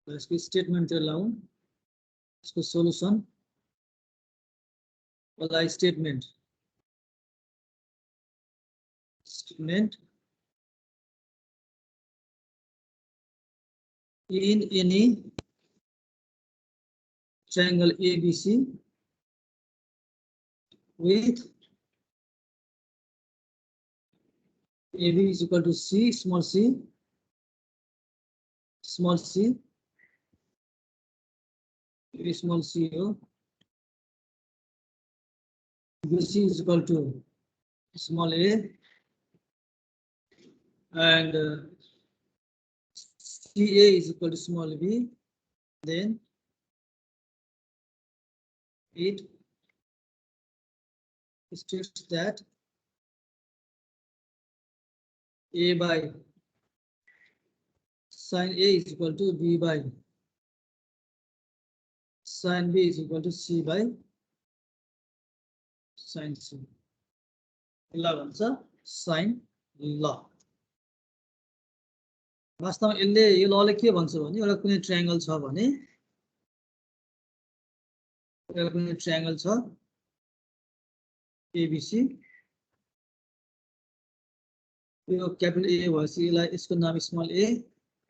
इसको स्टेटमेन्टतिर लाउँ इसको सोलुसन वाला statement in any triangle ABC with AB is equal to C, small c, small c, small c, BC is equal to small a, and CA is equal to small b, then it states that A by sin A is equal to B by sin B is equal to C by sin C. Sin law. वास्तवमा यसले यो लले के भन्छ भने एउटा कुनै triangle छ भने एउटा कुनै ट्रायंगल छ ABC यो क्यापिटल A भएपछि यसलाई यसको नाम स्मल a,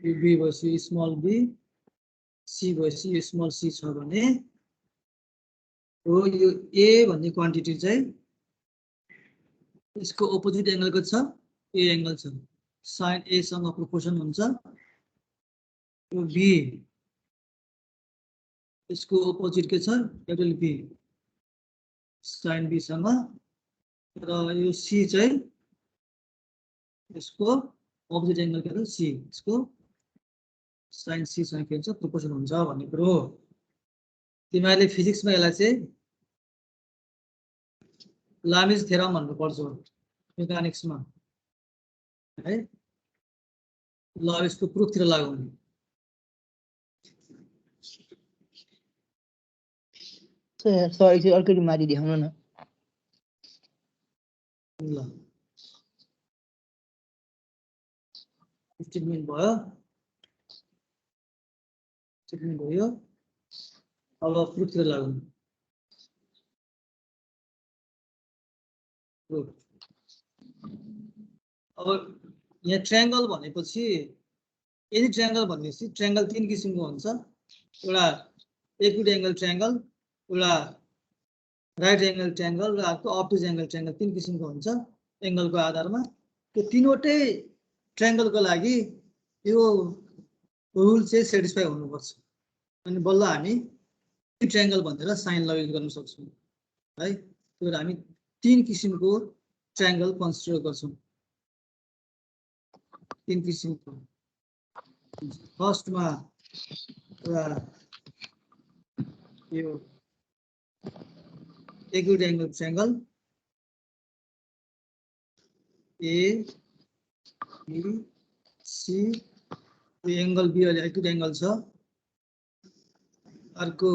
यो B भएपछि स्मल b, C भएपछि यो स्मल c छ भने हो यो A भन्ने क्वान्टिटी चाहिँ यसको अपोजिट एंगलको छ A एंगल छ sin A सँग प्रोपोर्सन हुन्छ यो B यसको अपोजिट के छ क्यापिटल B sin B सँग र यो C चाहिँ यसको अपोजिट एंगल के छ C यसको sin C सँग के हुन्छ प्रोपोर्सन हुन्छ भन्ने कुरो हो तिमीहरुले फिजिक्समा यसलाई चाहिँ लामिज थ्योरम भन्नु पर्छ मेकानिक्समा है ल यसको प्रुफतिर लागौँ सरी चाहिँ अर्को माथि देखाउनु न ल स्टेटमेन्ट भयो स्टेटमेन्ट भयो अब प्रुफतिर लागौँ अब यहाँ ट्रायंगल भनेपछि एनी ट्रायंगल भनेपछि ट्रायंगल तीन किसिमको हुन्छ एउटा एक्युट एंगल ट्रायंगल एउटा राइट एंगल ट्रायंगल र अर्को अब्टुज एंगल ट्रायंगल तीन किसिमको हुन्छ एंगलको आधारमा त्यो तीनवटै ट्रायंगलको लागि यो रुल चाहिँ सेटिस्फाई हुनुपर्छ अनि बल्ल हामी ट्रायंगल भनेर साइन ल युज गर्न सक्छौं है त्यो हामी तीन किसिमको ट्रायंगल कन्सिडर गर्छौं तीन किसिमको फर्स्टमा यो acute angle triangle A B C यो एंगल B वाला एक्युट एंगल छ अर्को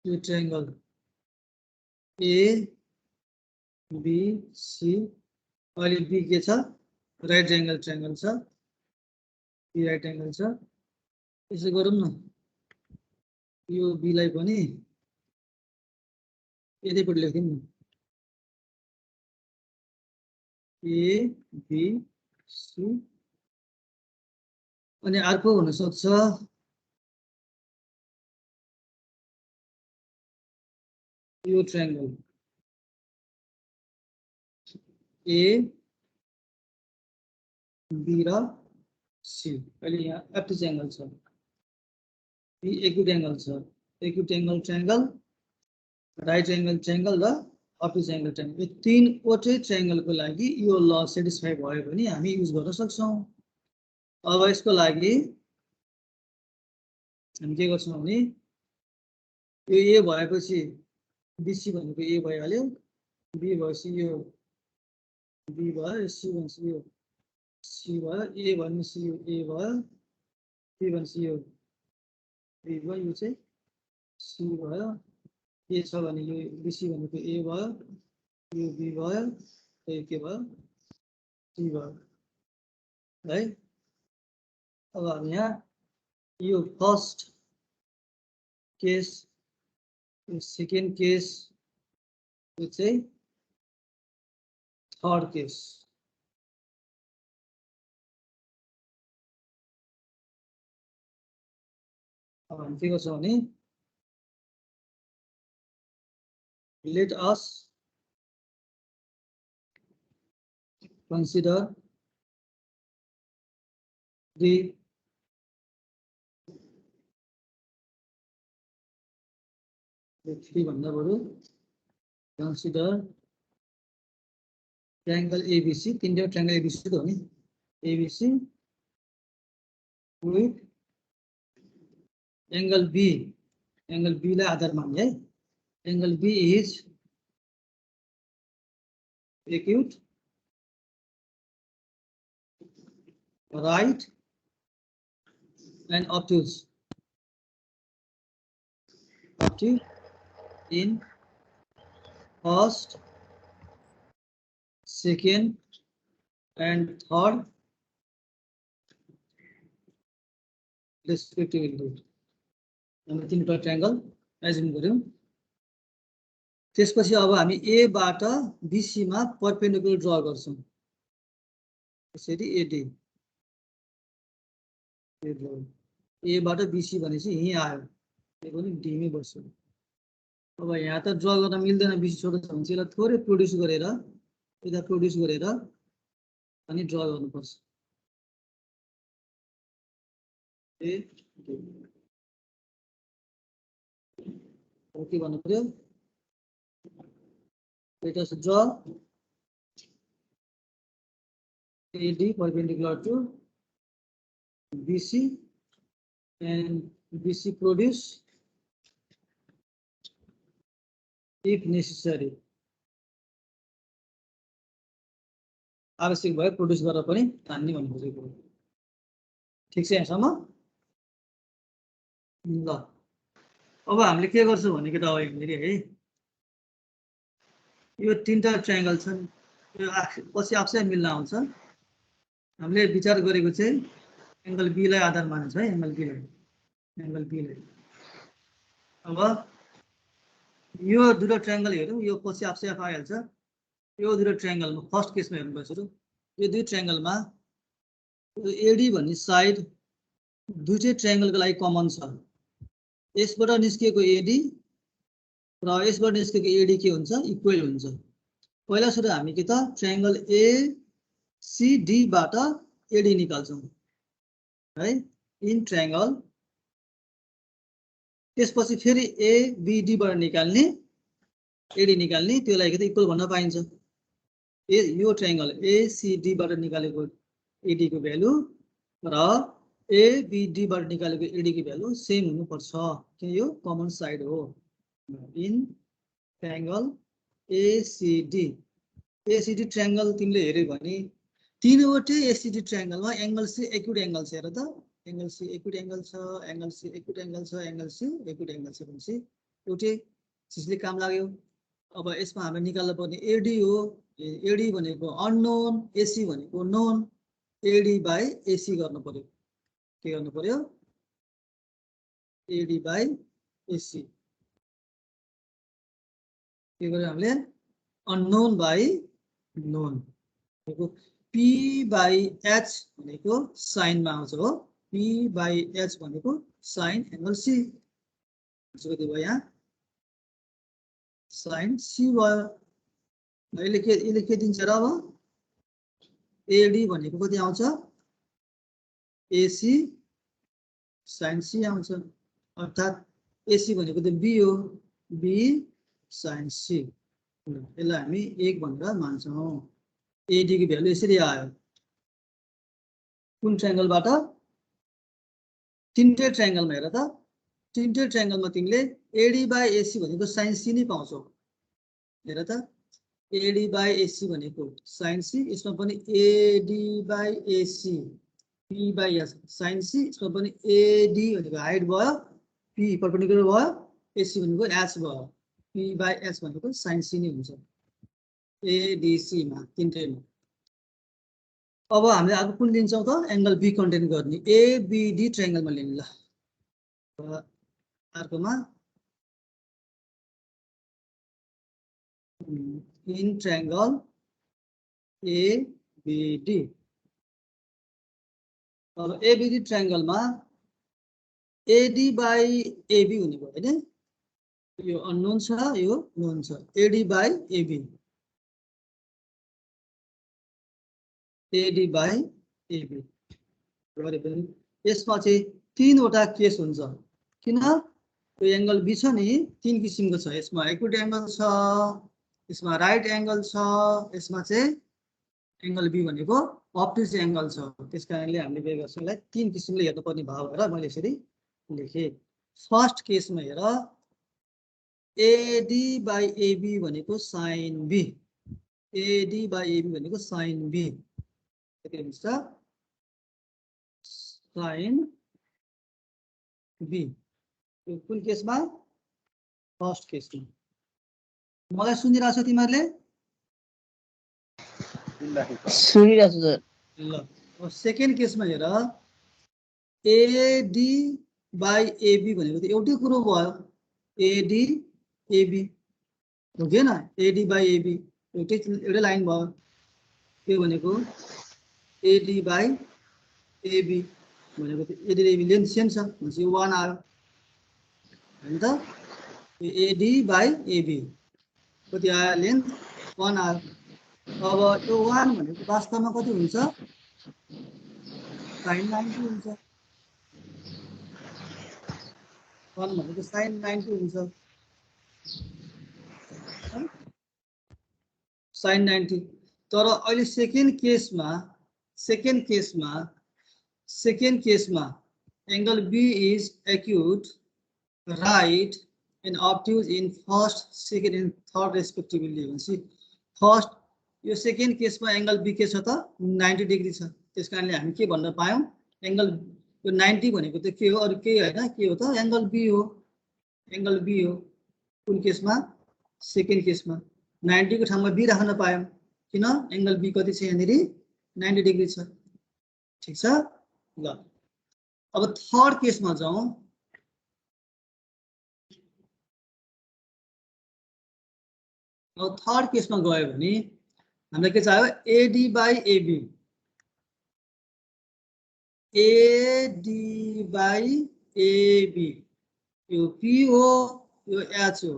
यो ट्रायंगल A B C अहिले B के छ राइट एंगल ट्रायंगल छ B राइट एंगल छ यसो गरौँ न यो B लाई पनि यतैपट्टि लेखौँ न A B C अनि अर्को हुन सक्छ यो ट्रायंगल A B र C अहिले यहाँ एब्टुज एंगल छ B एक्युट एंगल छ acute angle triangle right angle triangle र अब्टुज एंगल ट्रायंगल यो तीनवटै ट्रायंगलको लागि यो ल सेटिस्फाई भयो भने हामी युज गर्न सक्छौं अब यसको लागि हामी के गर्छौं भने यो A भएपछि BC भनेको A भइहाल्यो B भएपछि यो B भयो C भएपछि यो C भयो A भनेपछि यो A भयो B भनेपछि यो B भयो यो चाहिँ C भयो A छ भने यो BC भनेको A भयो यो B भयो यो के भयो C भयो है। अब हामी यहाँ यो फर्स्ट केस, सेकेन्ड केस, यो चाहिँ थर्ड केस। अब हामी के गर्छौँ भने let us consider the three भन्दा बरु consider triangle ABC, तीनवटा triangle ABC त हो नि, ABC with angle B, angle B लाई आधार मान्ने है। Angle B is acute, right and obtuse in first, second and third respectively। हामीले तीनवटा ट्रायंगल एज्युम गर्यौं। त्यसपछि अब हामी ए बाट बीसी मा परपेन्डिकुलर ड्रा गर्छौं। त्यसरी एडी ए बाट बीसी भनेपछि यही आयो, यो पनि डी मै बस्यो। अब यहाँ त ड्रा गर्न मिल्दैन, बीसी छोटो छ भने यसलाई थोरै प्रोड्युस गरेर, यता प्रोड्युस गरेर अनि ड्रा गर्नुपर्छ। ए के भन्नु पर्यो, let us draw AD perpendicular to BC and BC produce if necessary। आवश्यक भए प्रोड्युस गरेर पनि तान्ने भन्नु खोजेको हो। ठीक छ यहाँसम्म? ल अब हामीले के गर्छौं भने के त अब हेरी है, यो तीनटा ट्रायंगल छन्, यो पछि आफै मिल्न आउँछ। हामीले विचार गरेको चाहिँ एंगल बी लाई आधार मानेछ है, एंगल बी लाई। अब यो दुईटा ट्रायंगल हेरौं, यो पछि आफै आइहाल्छ। यो दुईटा ट्रायंगलमा फर्स्ट केसमा हेर्नुपर्छ। यो दुई ट्रायंगलमा एडी भन्ने साइड दुईटै ट्रायंगलको लागि कमन छ। यसबाट निस्केको एडी र यसबाट निस्केको एडी के हुन्छ, इक्वल हुन्छ। पहिला सुरु हामी के त ट्रायंगल एसीडी बाट एडी निकाल्छौं है, इन ट्रायंगल। त्यसपछि फेरि एबीडी बाट निकाल्ने एडी निकाल्ने, त्यसलाई के त इक्वल भन्न पाइन्छ। यो ट्रायंगल एसीडी बाट निकालेको एडी को भ्यालु र एबीडी बाट निकालेको एडी को भ्यालु सेम हुनुपर्छ, किन यो कमन साइड हो। In triangle ACD, ACD triangle तिमीले हेर्यौ भने तीनवटै एसीडी ट्रायंगलमा एंगल सी एक्युट एंगल छ। हेर त, एंगल सी एक्युट एंगल छ, एंगल सी एक्युट एंगल छ, एंगल सी एक्युट एंगल छ भनेपछि एउटै चिजले काम लाग्यो। अब यसमा हामीले निकाल्नु पर्ने एडी हो, एडी भनेको अननोन, एसी भनेको नोन, एडी बाइ एसी गर्नु पर्यो। के गर्नु पर्यो, एडी बाइ एसी। के गर्यो हामीले, unknown by known. P by H भनेको साइनमा आउँछ हो, पी बाइ एच भनेको साइन एंगल सी। कति भयो यहाँ, साइन सी भयो। यसले के दिन्छ र, अब एडी भनेको कति आउँछ, एसी साइन सी आउँछ। अर्थात् एसी भनेको त बी हो, बी साइन सी। यसलाई हामी 1 भनेर मान्छौं। एडी को भ्यालु यसरी आयो। कुन ट्रायंगलबाट, तीनटै ट्रायंगलमा हेर त, तीनटै ट्रायंगलमा तिमीले एडी बाइ एसी भनेको साइन सी नै पाउँछौ। हेर त, एडी बाइ एसी भनेको साइन सी, यसमा पनि AD by AC, P by S sine C, यसमा पनि एडी भनेको हाइट भयो, पी परपेन्डिकुलर भयो, एसी भनेको एच भयो, पी बाइ एच भनेको साइन सी नै हुन्छ एडीसी मा, तीनटैमा। अब हामीले अर्को कुन लिन्छौँ त एंगल बी कन्टेन गर्ने एबीडी ट्रायंगलमा लिनु ल अर्कोमा इन ट्रायंगल एबीडी अब एबीडी ट्रायंगलमा एडी बाई एबी हुने भयो हैन यो अननोन छ यो नोन छ AD by AB AD by AB गरेपछि यसमा चाहिँ तीनवटा केस हुन्छ किन यो एंगल बी छ नि तीन किसिमको छ यसमा एक्युट एंगल छ यसमा राइट एंगल छ यसमा चाहिँ एंगल बी भनेको अप्टिज एंगल छ त्यसकारणले हामीले के गर्छौं यसलाई तीन किसिमले हेर्नुपर्ने भाव भएर मैले यसरी लेखे फर्स्ट केसमा हेर एडी बाई एबी भनेको sine B AD by AB भनेको साइन बी के हुन्छ साइन बी कुन केसमा फर्स्ट केसमा मलाई सुनिरहेको छ तिमीहरूले सुनिरहेछु सर ल अब सेकेन्ड केसमा हेर एडी बाई एबी भनेको त एउटै कुरो भयो एडी एबी हो कि न एडी बाई एबी एउटै लाइन भयो के भनेको एडी बाई एबी भनेको त एडी एबी लेन्थ सेम छ भनेपछि यो 1 आयो हैन त एडी बाई एबी कति आयो लेन्थ 1 आयो अब यो 1 भनेको वास्तवमा कति हुन्छ sin 90 हुन्छ 1 भनेको sin 90 हुन्छ sin 90 तर अहिले सेकेन्ड केसमा angle B is acute right and obtuse in first, second and third respectively भनेपछि फर्स्ट यो सेकेन्ड केसमा एंगल बी के छ त 90 डिग्री छ त्यसकारणले हामी के भन्न पायौं एंगल यो 90 भनेको त के हो अरु के हैन के हो त एंगल बी हो कुन केसमा सेकेन्ड केसमा 90 को ठाउँमा बी राख्न पायौं किन एंगल बी कति छ यहाँनेरि 90 डिग्री छ ठीक छ ल अब थर्ड केसमा जाउँ अब थर्ड केसमा गयो भने हामीलाई के चाहियो एडी बाई एबी यो पी हो यो एच हो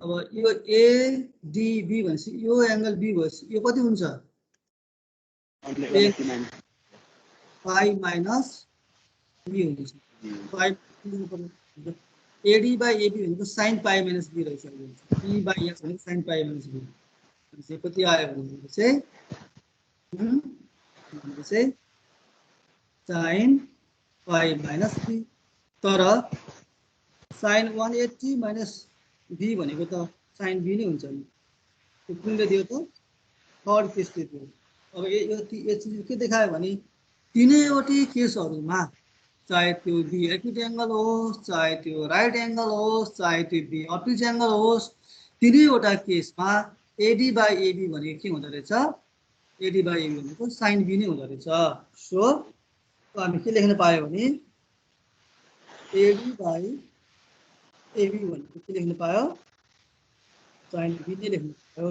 अब यो एडीबी भनेपछि यो एंगल बी भएपछि यो कति हुन्छ पाई माइनस बी हुन्छ पाई एडी बाई एबी भनेको साइन पाई माइनस बी रहेछ पी बाई एच भनेको साइन पाई माइनस बी भनेपछि कति आयो भने चाहिँ साइन पाई माइनस बी तर साइन 180 माइनस बी भनेको त साइन बी नै हुन्छ नि त्यो कुनले दियो त थर्ड केसले दियो अब यो चीज के देखायो भने तीनैवटै केसहरुमा चाहे त्यो बी एक्यूट एंगल होस् चाहे त्यो राइट एंगल होस् चाहे त्यो बी अप्टिज एंगल होस् तीनैवटा केसमा एडी बाई एबी भनेको के हुँदो रहेछ एडी बाई एबी भनेको साइन बी नै हुँदो रहेछ सो हामी के लेख्न पायो भने एडी बाई एबी भनेको के लेख्न पायो साइन बी नै लेख्न पायो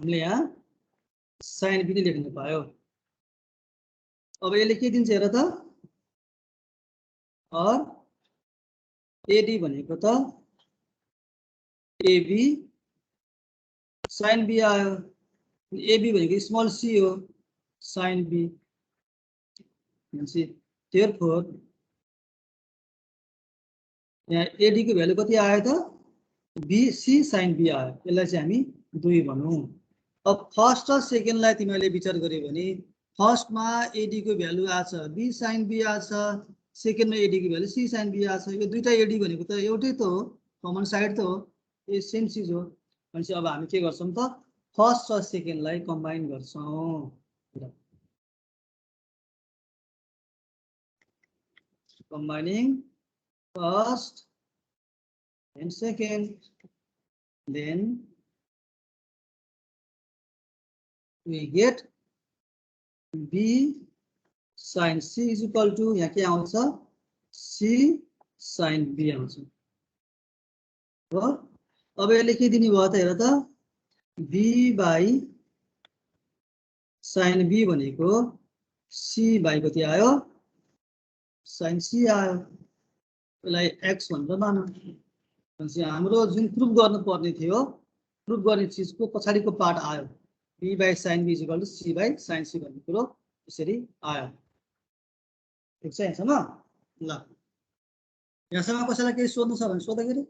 हामीले यहाँ साइन बी नै लेख्न पायो अब यसले के दिन्छ हेर त एडी भनेको त एबी साइन बी आयो एबी भनेको स्मल सी हो साइन बी देयरफोर यहाँ एडी को भ्यालु कति आयो त बी सी साइन बी आयो यसलाई चाहिँ हामी 2 भनौं अब फर्स्ट र सेकेन्डलाई तिमीले विचार गर्यो भने फर्स्टमा एडी को भ्यालु आछ बी साइन बी आछ सेकेन्डमा एडी को भ्यालु सी साइन बी आछ यो दुईटा एडी भनेको त एउटै त हो कमन साइड त हो यो सेम चीज हो भनेपछि अब हामी के गर्छौं त फर्स्ट र सेकेन्डलाई कम्बाइन गर्छौं combining first and second then we get b sin c is equal to यहाँ के आउँछ c sin b आउँछ हो। अब यसले के दिने भयो त हेर त b by sin b भनेको c by कति आयो sin c आयो यसलाई x भनेर मानौँ भनेपछि हाम्रो जुन प्रुफ गर्नुपर्ने थियो प्रुफ गर्ने चिजको पछाडिको पार्ट आयो b by sin b is equal to c by sin c भन्ने कुरो यसरी आयो ठिक छ यहाँसम्म ल यहाँसम्म कसैलाई केही सोध्नु छ भने सोध्दाखेरि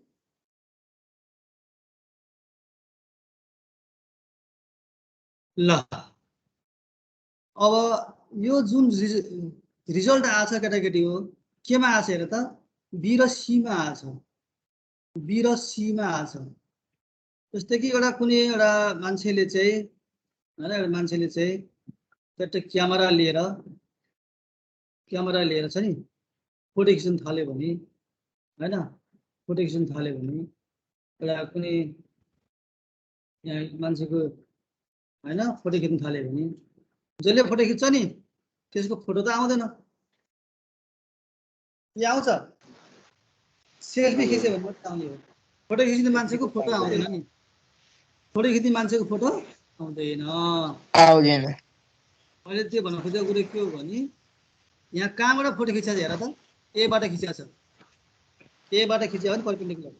ल अब यो जुन रिजल्ट आछ केटाकेटी हो केमा आछ हेर त b र c मा आछ b र c मा आछ जस्तै कि एउटा कुनै एउटा मान्छेले चाहिँ हैन एउटा मान्छेले चाहिँ एउटा क्यामेरा लिएर छ नि फोटो खिच्न थाल्यो भने हैन फोटो खिच्न थाल्यो भने एउटा कुनै यहाँ मान्छेको हैन फोटो खिच्न थाल्यो भने जसले फोटो खिच्छ नि त्यसको फोटो त आउँदैन के आउँछ सेल्फी खिच्यो भने मात्रै आउने हो फोटो खिच्ने मान्छेको फोटो आउँदैन नि फोटो खिच्ने मान्छेको फोटो आउँदैन अहिले त्यो भन्न खोजेको कुरो के हो भने यहाँ कहाँबाट फोटो खिचेछ हेर त ए बाट खिचेछ ए बाट खिच्यो भने परपेन्डिकुलर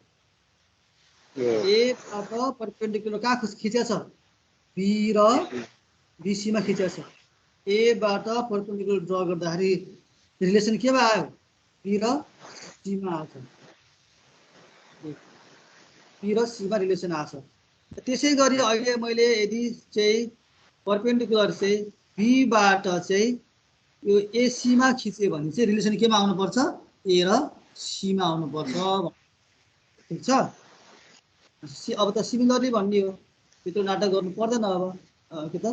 ए बाट परपेन्डिकुलर कहाँ खिचेछ बी र बीसी मा खिचेछ ए बाट परपेन्डिकुलर ड्रा गर्दाखेरि रिलेसन के आयो बी र सी मा आछ बी र सी मा रिलेसन आछ त्यसैगरी अहिले मैले यदि चाहिँ परपेन्डिकुलर चाहिँ बी बाट चाहिँ यो एसी मा खिचे भने चाहिँ रिलेसन केमा आउनु पर्छ ए र सी मा आउनु पर्छ ठीक छ अब त सिमिलरली भन्ने हो त्यत्रो नाटक गर्नु पर्दैन अब के त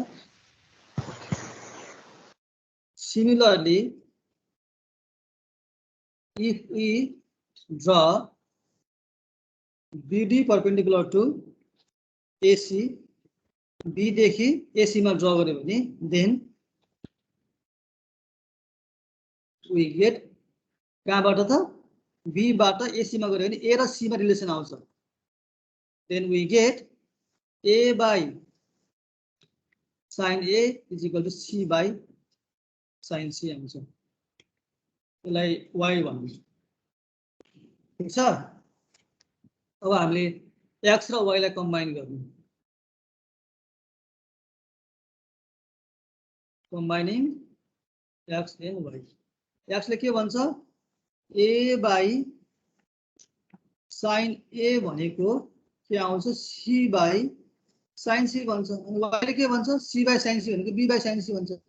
similarly if we draw BD perpendicular to AC B देखि AC मा ड्रा गर्यो भने then we get कहाँबाट त B बाट AC मा गयो भने A र C मा रिलेसन आउँछ then we get A by sin A is equal to C by sin C आउँछ यसलाई y भन्नु ठीक छ अब हामीले x र y लाई कम्बाइन गर्नु कम्बाइनिङ x एन्ड y x ले के भन्छ a by sin a भनेको के आउँछ c by sin c भन्छ अनि y ले के भन्छ c by sin c भनेको b by sin c भन्छ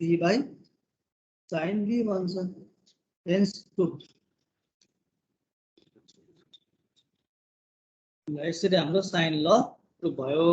b by sin b भन्छ hence proof यसरी हाम्रो साइन ल प्रुफ भयो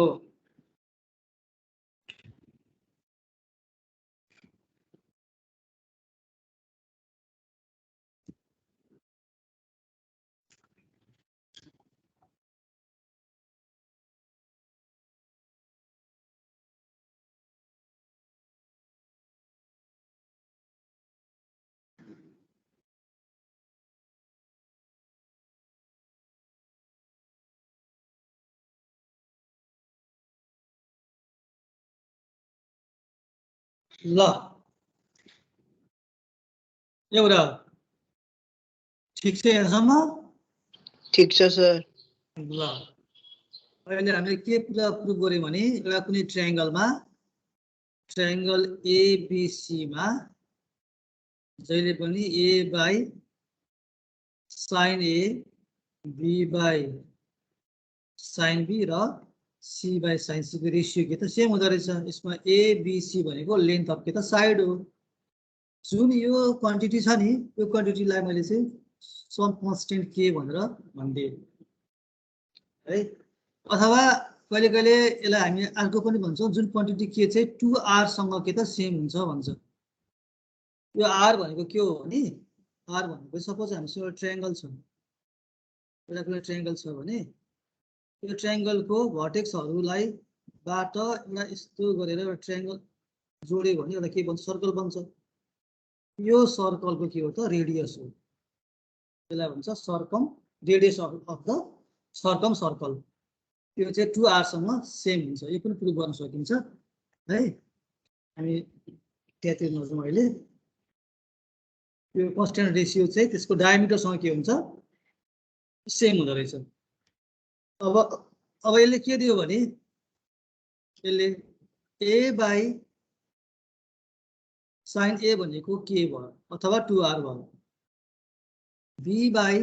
ल एउटा ठीक छ यहाँसम्म ठीक छ सर ल अहिले हामीले के प्रुफ गर्यौं भने एउटा कुनै ट्रायंगलमा ट्रायंगल एबीसी मा जहिले पनि a by sin a b by sin b र c by sin c को रेशियो के त सेम हुँदो रहेछ यसमा a b c भनेको लेन्थ अफ के त साइड हो जुन यो क्वान्टिटी छ नि यो क्वान्टिटीलाई मैले चाहिँ सम कन्स्टेन्ट के भनेर भन्दिए है अथवा कहिले कहिले यसलाई हामी अर्को पनि भन्छौं जुन क्वान्टिटी के चाहिँ 2r सँग के त सेम हुन्छ भन्छ यो r भनेको के हो भने r भनेको सपोज हामीसँग एउटा ट्रायंगल छ एउटा कुनै ट्रायंगल छ भने यो ट्रायंगलको भर्टेक्सहरुलाई बाट एउटा यस्तो गरेर एउटा ट्रायंगल जोड्यो भने एउटा के बन्छ सर्कल बन्छ यो सर्कलको के हो त रेडियस हो त्यसलाई भन्छ circum radius of the circum circle यो चाहिँ 2r सँग सेम हुन्छ यो पनि प्रुभ गर्न सकिन्छ है हामी त्यतिर नजाउँ अहिले यो कन्स्टेन्ट रेशियो चाहिँ त्यसको डायमिटर सँग के हुन्छ सेम हुँदो रहेछ अब यसले के दियो भने यसले a बाई sin a भनेको के भयो अथवा 2r भयो b बाई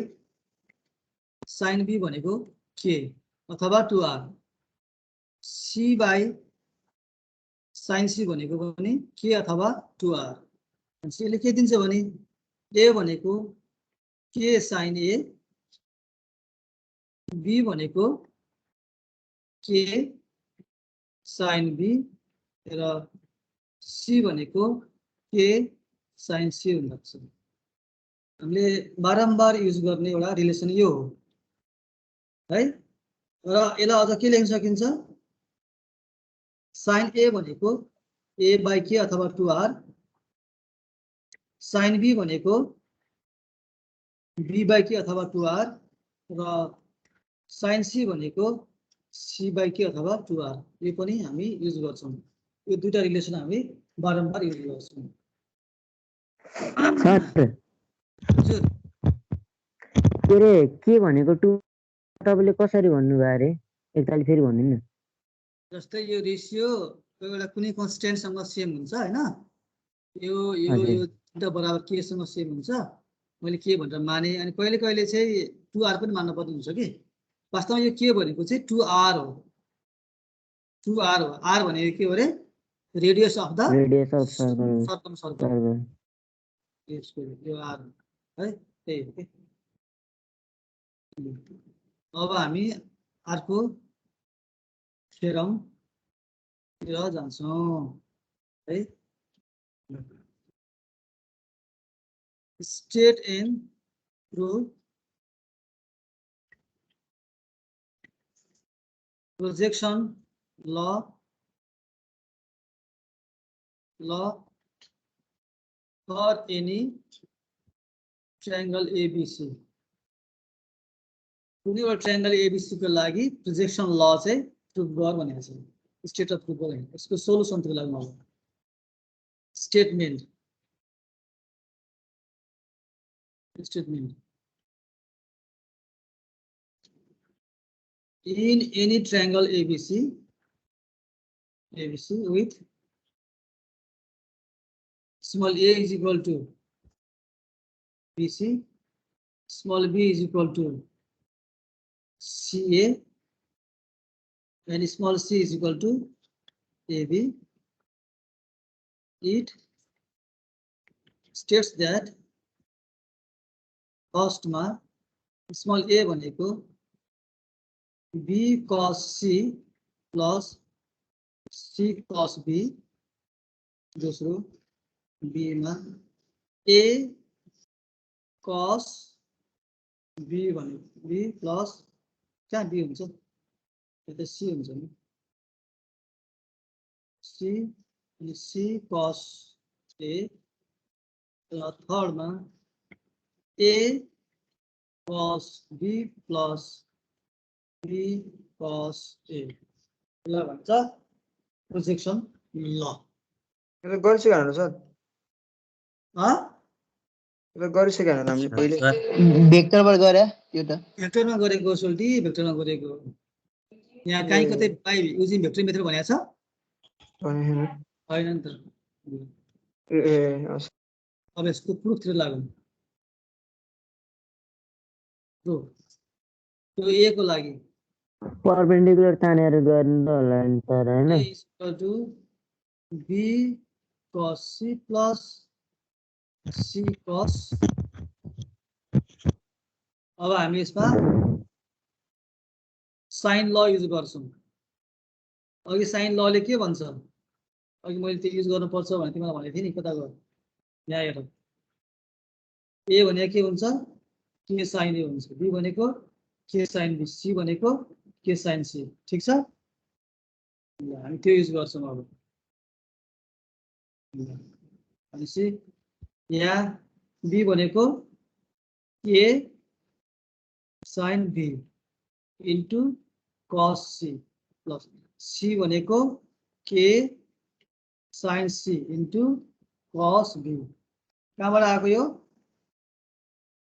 sin b भनेको के अथवा 2r c by sin c भनेको पनि के अथवा 2r यसले के दिन्छ भने a भनेको के sin a b भनेको के sin b र c भनेको के sin c हुन्छ हामीले बारम्बार युज गर्ने एउटा रिलेसन यो हो है र यसलाई अझ के लेख्न सकिन्छ sin a भनेको a बाई के अथवा 2r sin b भनेको b बाई के अथवा 2r र sin c भनेको c बाई के अथवा 2r यो पनि हामी युज गर्छौं यो दुईटा रिलेसन हामी बारम्बार युज गर्छौं सर हजुर के भनेको 2 तपाईले कसरी भन्नुभयो रे एकताली फेरि भन्दिनु न जस्तै यो रेशियो एउटा कुनै कन्स्टेन्ट सँग सेम हुन्छ हैन यो यो हजुर। यो दुईटा बराबर के सँग सेम हुन्छ मैले के भनेर माने अनि कहिले कहिले चाहिँ 2r पनि मान्न पर्ने हुन्छ कि वास्तवमा यो के भनेको चाहिँ 2r हो 2r हो r भनेको के हो रे radius of the radius of circle circum circle circle यसको यो r है त्यही हो के अब हामी अर्को थ्योरमतिर जान्छौं है estate and prove projection law for any triangle ABC कुनै एउटा ट्रायंगल ABC को लागि प्रोजेक्सन ल चाहिँ प्रुभ गर भनेको छ स्टेट अफ प्रुभ गर यसको सोलुसन तिर लाग्नु होला statement in any triangle ABC with small a is equal to BC, small b is equal to CA, and small c is equal to AB. It states that first ma small a भनेको b cos c plus c cos b दोस्रो b मा a cos b भनेको b plus कहाँ b हुन्छ यो त c हुन्छ नि c अनि c cos a र थर्ड मा a cos b plus b cos a ल भन्छ प्रोजेक्सन ल यो गरिसक्यो होला सर ह यो गरिसक्यो होला हामीले पहिले भेक्टरबाट गरे त्यो त भेक्टरमा गरेको सोल्टी भेक्टरमा गरेको यहाँ काहीँ कतै बाइ युजिङ भेक्टर मेथड भनेको छ हैन नि त अब यसको प्रुफतिर लागौँ प्रुफ त्यो ए को लागि परपेन्डिकुलर तानेर गर्नु होला नि सर हैन a is equal to b cos c plus c cos अब हामी यसमा साइन ल युज गर्छौं अघि साइन लले के भन्छ अघि मैले त्यो युज गर्नुपर्छ भने तिमीलाई भनेको थिएँ नि कता गयो यहाँ हेर ए भनेको के हुन्छ के साइन ए हुन्छ बी भनेको के साइन बी सी भनेको के साइन सी ठीक छ हामी त्यो युज गर्छौँ अब भनेपछि यहाँ बी भनेको A sine B into cos C plus C भनेको के sine C into cos B कहाँबाट आएको यो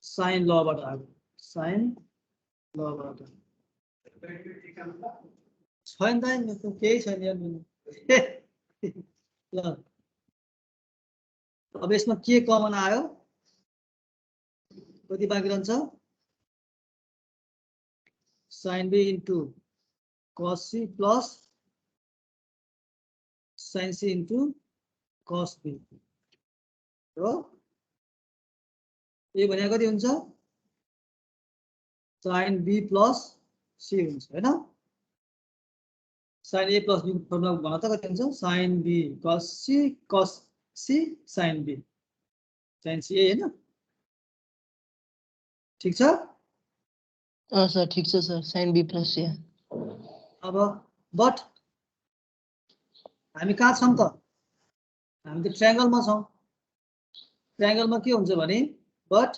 साइन लबाट आएको साइन लबाट छैन त केही छैन ल अब यसमा के कमन आयो कति बाँकी रहन्छ sine B into cos C plus sine C into cos B हो यो भनेको कति हुन्छ साइन बी प्लस सी हुन्छ हैन sine A plus B formula भन त कति हुन्छ sine B cos C sine B sine C A हैन ठीक छ सर ठीक छ sir sine B plus A अब बट हामी कहाँ छौं त हामी त ट्रायंगलमा छौं ट्रायंगलमा के हुन्छ भने but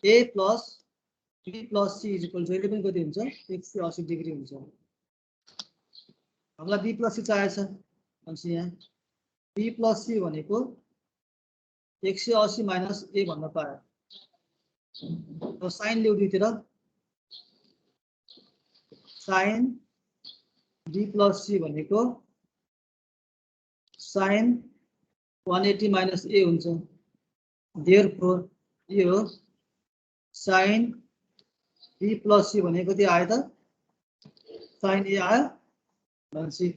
A plus B plus C is equal to अहिले पनि कति हुन्छ 180 डिग्री हुन्छ हामीलाई बी प्लस सी चाहिएको छ भनेपछि यहाँ बी प्लस सी भनेको 180 माइनस ए भन्न पायो अब साइन ल्याउ दुईतिर साइन बी प्लस सी भनेको साइन 180 माइनस ए हुन्छ therefore yo sign B plus C भनेको कति आयो त साइन ए आयो भनेपछि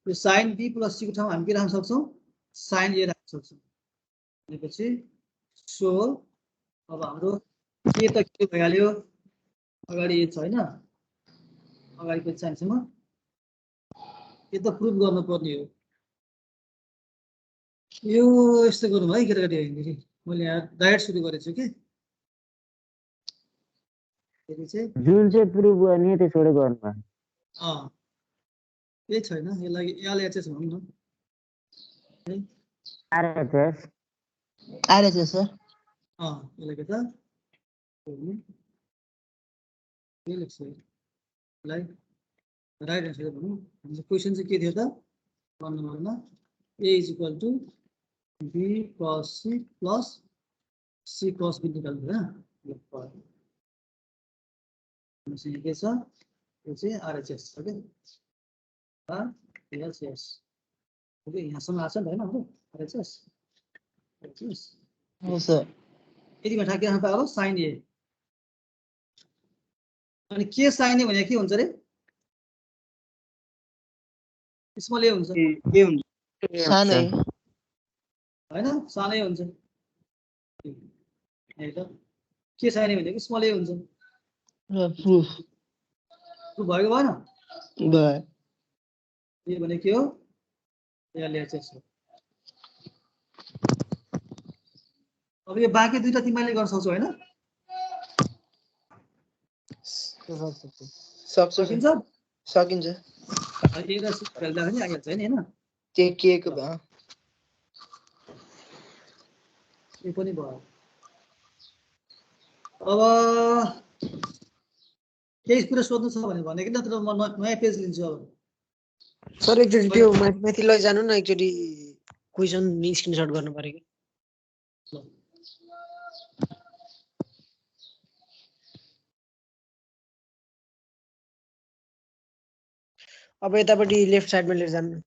yo sign B plus C को ठाउँमा हामी के राख्न सक्छौं साइन ए राख्न सक्छौं भनेपछि सो अब हाम्रो के त के भइहाल्यो अगाडि ए छ हैन अगाडि के चाहिन्छ म यो त प्रुफ गर्न पर्ने हो यो यस्तो गरौँ है केटाकेटी मैले यहाँ डाइरेक्ट सुरु गरेको छु के जुन चाहिँ प्रुफ गर्ने त्यसबाट गर्नु केही छैन यसलाई एलएचएस भनौँ न आरएचएस आरएचएस सर यसलाई के त के लेख्छ यसलाई राइट एन्सर भनौँ हाम्रो क्वेसन चाहिँ के थियो त 1 नम्बरमा ए is equal to be cos C plus C cos B निकाल्नु हैन के छ यो चाहिँ आरएचएस छ के यस यस ओके यहाँसम्म आछ नि हैन हाम्रो आरएचएस आरएचएस हो सर यतिमा ठ्याक्कै यहाँ पायो साइन ए अनि के साइन ए भने के हुन्छ रे स्मल ए हुन्छ के हुन्छ सानै हैन सानै हुन्छ है त के साइन ए भनेको स्मल ए हुन्छ प्रुफ भएको भएन भयो यो भने के हो एलएचएस हो अब यो बाँकी दुईटा तिमीले गर्न सक्छौ हैन सकिन्छ सकिन्छ ए र सी खेल्दा पनि आइहाल्छ हैन त्यो के को भयो यो पनि भयो अब केही कुरा सोध्नु छ भने भनेको नत्र म नयाँ पेज लिन्छु अब सर एकचोटि त्यो माथि लैजानु न एकचोटि क्वेसन स्क्रिनशट गर्नु पर्यो कि अब यतापट्टि लेफ्ट साइडमा लिएर जानु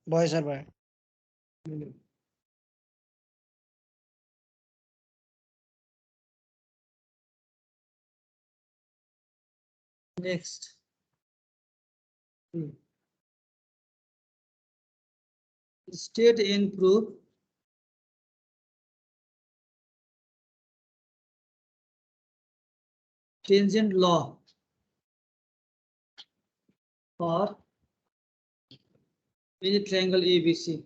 भयो सर भयो next state and prove tangent law for any triangle ABC.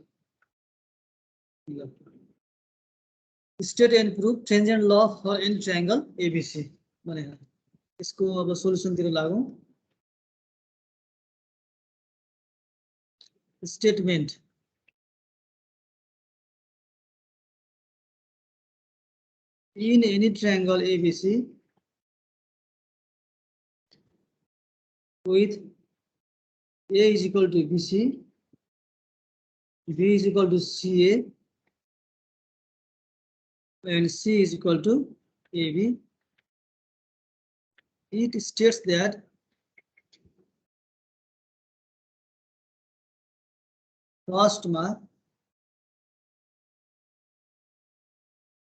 State and proof tangent law for any triangle ABC भने यसको अब सोलुसनतिर लागौं statement in any triangle ABC with A is equal to BC, B is equal to CA, and C is equal to AB. It states that first mark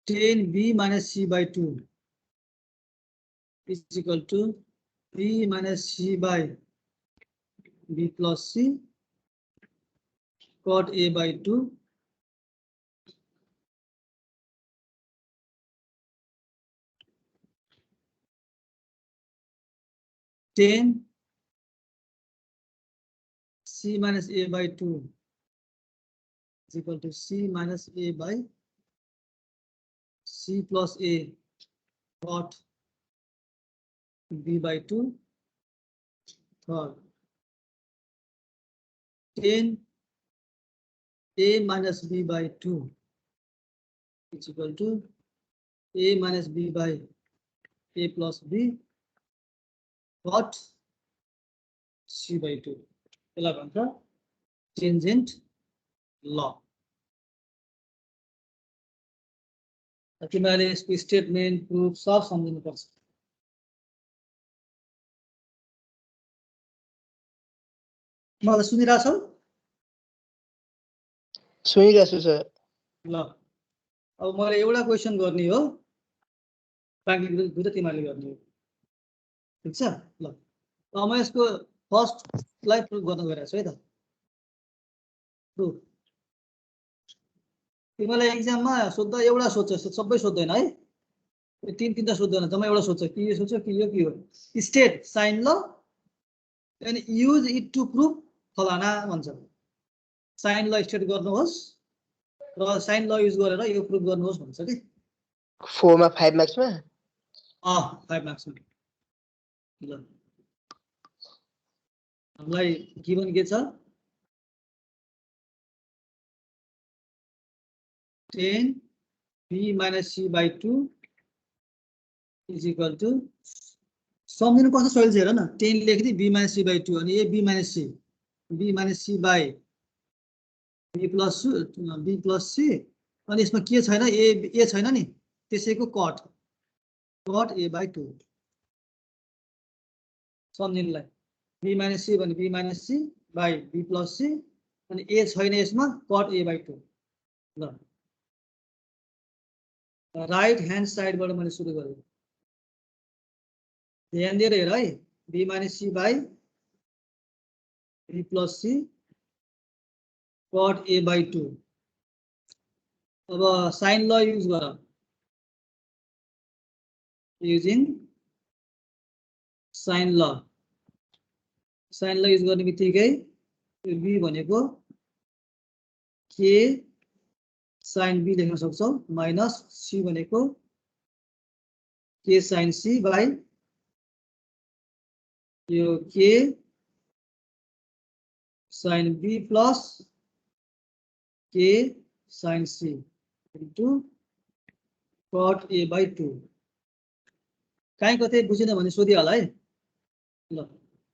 10 B minus C by 2 is equal to B minus C by B plus C cot A by 2 10 C minus A by 2 is equal to C minus A by C plus A cot B by 2 third 10 A minus B by 2 is equal to A minus B by A plus B cot C by 2 यसलाई भन्छ tangent ल तिमीहरूले यसको statement proof सब सम्झिनु पर्छ मलाई सुनिरहेछौ सुनिरहेछु sir ल अब मैले एउटा क्वेशन गर्ने हो बाँकी दुईटा तिमीहरूले गर्ने हो ठीक छ ल अब म यसको फर्स्टलाई प्रुफ गर्न गइरहेको छु है त प्रुफ तिमीलाई एक्जाममा सोध्दा एउटा सोध्छ सबै सोध्दैन है तीनटा सोध्दैन जम्मा एउटा सोध्छ कि यो सोध्छ कि यो स्टेट साइन ल and use it to proof फलाना भन्छ साइन ल स्टेट गर्नुहोस् र साइन ल युज गरेर यो प्रुफ गर्नुहोस् भन्छ कि 4 मा 5 मार्क्समा 5 मार्क्समा ल हामीलाई गिभन के छ 10 B minus C by 2 is equal to सम्झिनु कस्तो सजिलो छ हेर न 10 लेख्दै B minus C by 2 अनि A B minus C by B plus C अनि यसमा के छैन A छैन नि त्यसैको cut A by 2 सम्झिनुलाई B minus C भने B minus C by B plus C अनि A छैन यसमा कट A by 2 ल राइट ह्यान्ड साइडबाट मैले सुरु गरेँ ध्यान दिएर हेर है B minus C by B plus C cot A by 2 अब साइन ल युज गर युजिङ साइन ल युज गर्ने बित्तिकै B भनेको के साइन B लेख्न सक्छौ माइनस C भनेको के साइन C बाई यो के साइन B प्लस के sine C into cot A by 2 काहीँ कतै बुझेन भने सोधिहाल है ल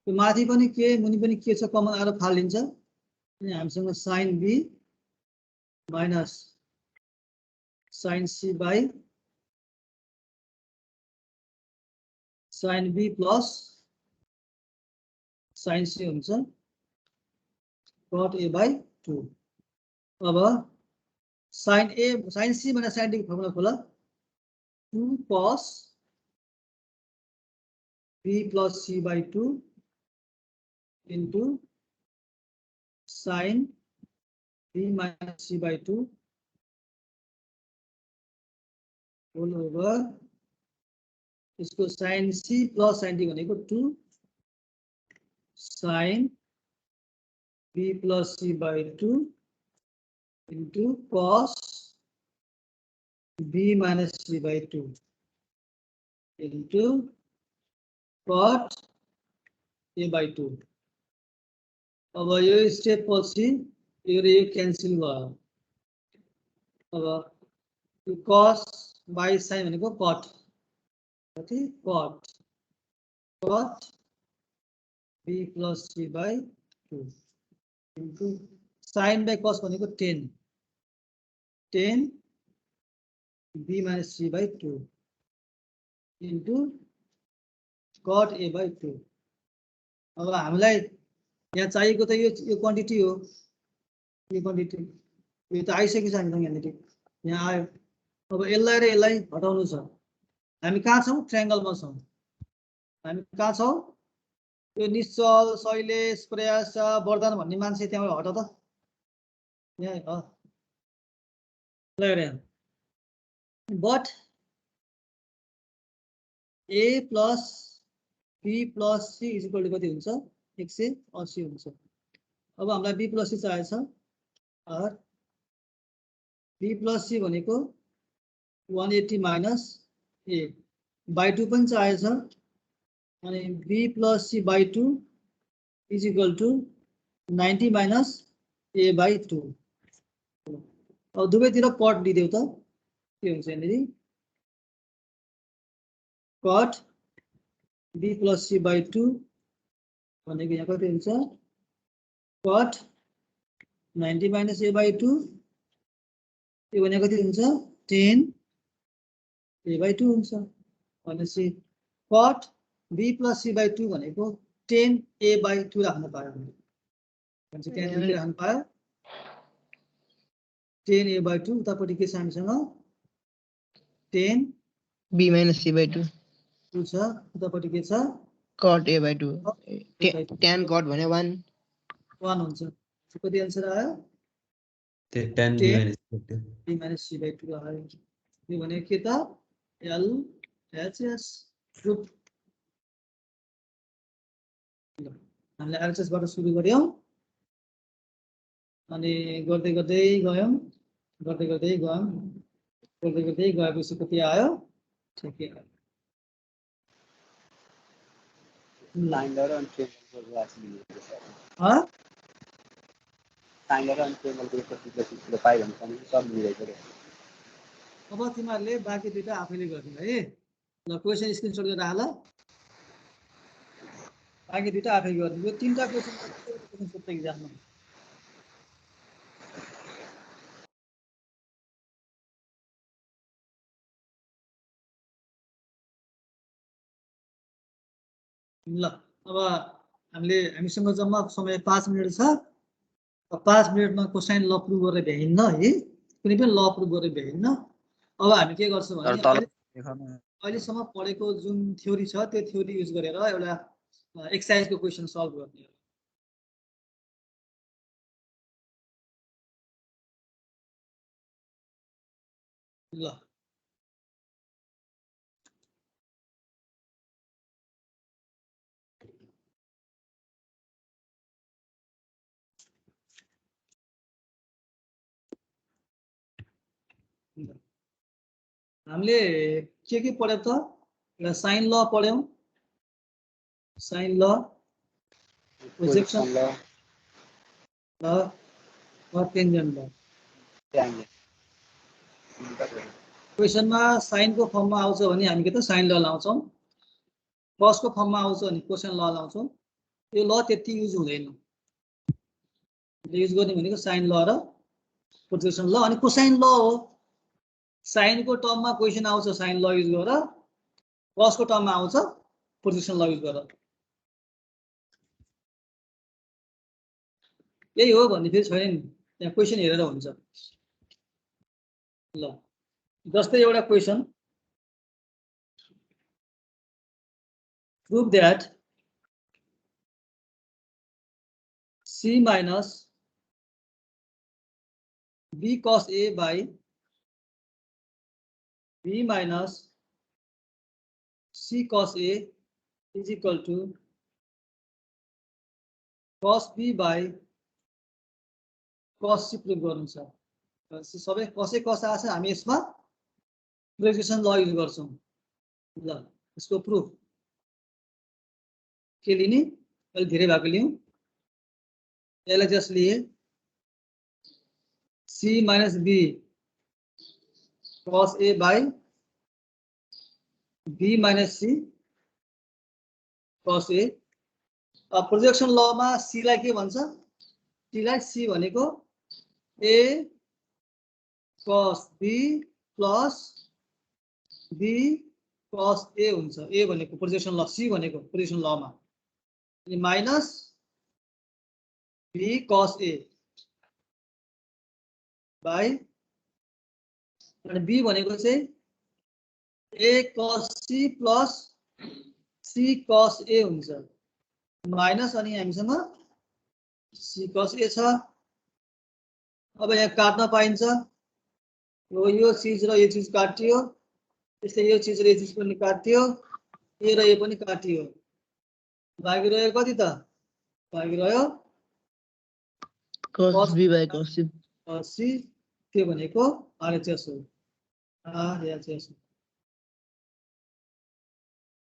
यो माथि पनि के मुनि पनि के छ कमन आएर फालिन्छ अनि हामीसँग sine B minus sine C by sine B plus sine C हुन्छ कट A बाई 2 अब साइन C भने साइन D को फर्मुला खोला 2 cos B plus C by 2 into sin B minus C by 2 whole over इसको sin C plus sin D भनेको 2 sin B plus C by 2 into cos b minus c by 2 into cot a by 2. अब यो step पछि यो cancel भयो। अब cos by sin भनेको cot कति cot b plus c by 2 into sin by cos भनेको 10 b minus c by 2 into cot a by 2. अब हामीलाई यहाँ चाहिएको त यो क्वान्टिटी हो, यो क्वान्टिटी यो त आइसकेको छ हामीसँग यहाँनिर यहाँ आयो। अब यसलाई र यसलाई हटाउनु छ। हामी कहाँ छौँ? ट्रायंगलमा छौँ। हामी कहाँ छौँ? यो निश्चल शैलेश प्रयास वर्धन भन्ने मान्छे त्यहाँबाट हटा त यहाँ ल but a plus b plus c is equal to कति हुन्छ 180 हुन्छ। अब हामीलाई b plus c चाहिएको छ और b plus c भनेको 180 minus a by 2 पनि चाहिएको छ अनि b plus c by 2 is equal to 90 minus a by 2. अब दुवैतिर कट लिदियौ त के हुन्छ यहाँनिर cot b plus c by 2 भनेको यहाँ कति हुन्छ cot 90 minus a by 2 यो भनेको कति हुन्छ 10 a by 2 हुन्छ। भनेपछि cot b plus c by 2 भनेको 10 a by 2 राख्न पायो भनेपछि त्यहाँ के राख्न पायो 10 a by 2 उतापट्टि के छ हामीसँग 10 b minus c by 2 छ उतापट्टि के छ cot a by 2 tan cot भने 1 हुन्छ। कति आन्सर आयो 10 b minus c by 2 आयो। यो भनेको के त LHS ग्रुप। हामीले LHS बाट सुरु गर्यौं अनि गर्दै गर्दै गयौं गएपछि कति आयो ठिकै आयो। Triangle and triangle को actually हाँ triangle and triangle को कति पाइ भन्छ नि सब मिलेको रे। अब तिमीहरूले बाँकी दुईटा आफैले गर्ने है ल क्वेशन स्क्रिनशट गरेर हाल बाँकी दुईटा आफै गर्ने। यो तीनटा क्वेशन सोध्छ एक्जाममा ल। अब हामीसँग जम्मा समय 5 मिनेट छ। 5 मिनेटमा कोसाइन ल प्रुभ गरेर भ्याइन्न है कुनै पनि ल प्रुभ गरेर भ्याइन्न। अब हामी के गर्छौं भने अहिलेसम्म पढेको जुन थ्योरी छ त्यो थ्योरी युज गरेर एउटा एक्सरसाइजको क्वेशन सल्भ गर्ने हो। ल हामीले के पढ्यो त एउटा साइन ल पढ्यौं साइन ल प्रोजेक्सन ल टेन्जेन्ट ल। क्वेशनमा साइन को फर्ममा आउँछ भने हामी के त साइन ल लाउँछौं कस को फर्ममा आउँछ भने कोसाइन ल लाउँछौं। यो ल त्यति युज हुँदैन युज गर्ने भनेको साइन ल र प्रोजेक्सन ल अनि कोसाइन ल हो। साइन को टर्ममा क्वेशन आउँछ साइन ल युज गरेर कस को टर्ममा आउँछ प्रोजेक्सन ल युज गरेर। यही हो भन्ने फेरि छैन नि यहाँ क्वेशन हेरेर हुन्छ। ल जस्तै एउटा question prove that c minus b cos a by b minus c cos a is equal to cos b by cos c prove गर्नु छ। सबै कसै कस आछ हामी यसमा प्रोजेक्सन ल युज गर्छौँ ल यसको प्रुफ के लिने अलिक धेरै भएको लिउँ यसलाई जस्ट लिए c minus b cos a by b minus c cos a projection Lama c लाई के भन्छ c लाई c भनेको a cos b plus b cos a हुन्छ a भनेको प्रोजेक्सन ल c भनेको प्रोजेक्सन लमा अनि minus b cos a by अनि b भनेको चाहिँ a cos c plus c cos a हुन्छ माइनस अनि हामीसँग c cos a छ अब यहाँ काट्न पाइन्छ यो चीज र यो चीज काटियो त्यसै यो चीज र यो चीज पनि काटियो a र a पनि काटियो बाँकी रह्यो कति त बाँकी रह्यो cos b by cos c c के भनेको RHS हो RHS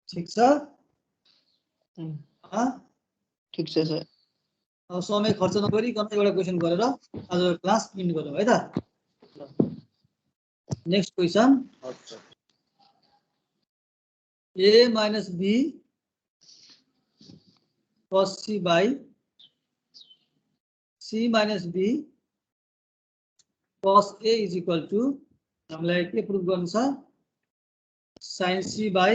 ठीक छ ठीक छ सर अब समय खर्च नगरिकन एउटा क्वेशन गरेर आज क्लास इन्ड गरौँ है त next question a minus b cos c by c minus b cos a is equal to हामीलाई के प्रुफ गर्नु छ sin c by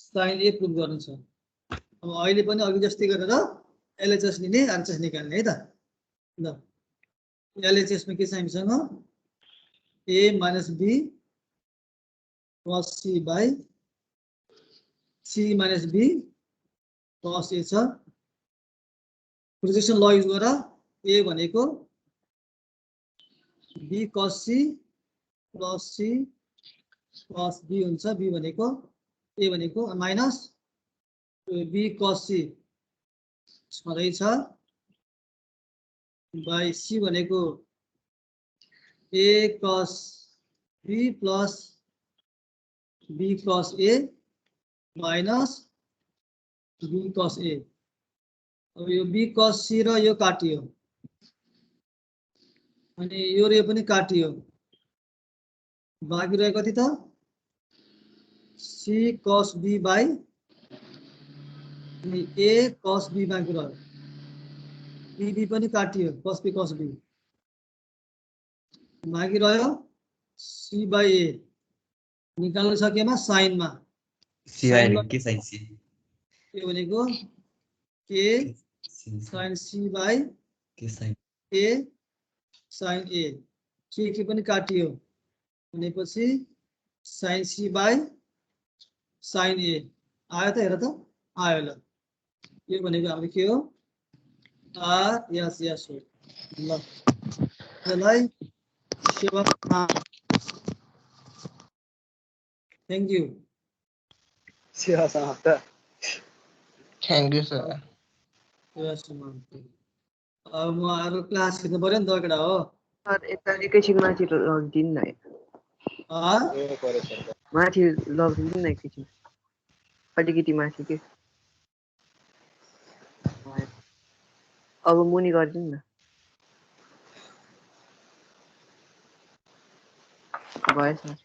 sin a proof गर्नु छ अब अहिले पनि अघि जस्तै गरेर LHS लिने RHS निकाल्ने है त ल LHS मा के छ हामीसँग a minus b cos c by c minus b cos a छ प्रोजेक्सन ल युज गर a भनेको b cos c plus c cos b हुन्छ b भनेको a भनेको माइनस b cos c छँदै छ बाई c भनेको a cos b plus b cos a minus b cos a अब यो b cos c र यो काटियो अनि यो रे पनि काटियो बाँकी रह्यो कति त c cos b by अनि a cos b बाँकी रह्यो b पनि काटियो cos b cos b बाँकी रह्यो c by a निकाल्नु छ केमा साइनमा c by के sin c के भनेको k sin c by के sin a sin a के पनि काटियो भनेपछि sin c by sin a आयो त हेर त आयो ल यो भनेको हाम्रो के हो यस यस हो ल यसलाई सेवा थ्यांक यू सेवा समाप्त थ्यांक यू सर यस अब म अरु क्लास खिच्नु पर्यो नि त केटा हो सर यता एकैछिन माथि लगिदिनु न माथि लगिदिनु न एकैछिन अलिकति माथि के अब मुनि गरिदिनु न भयो सर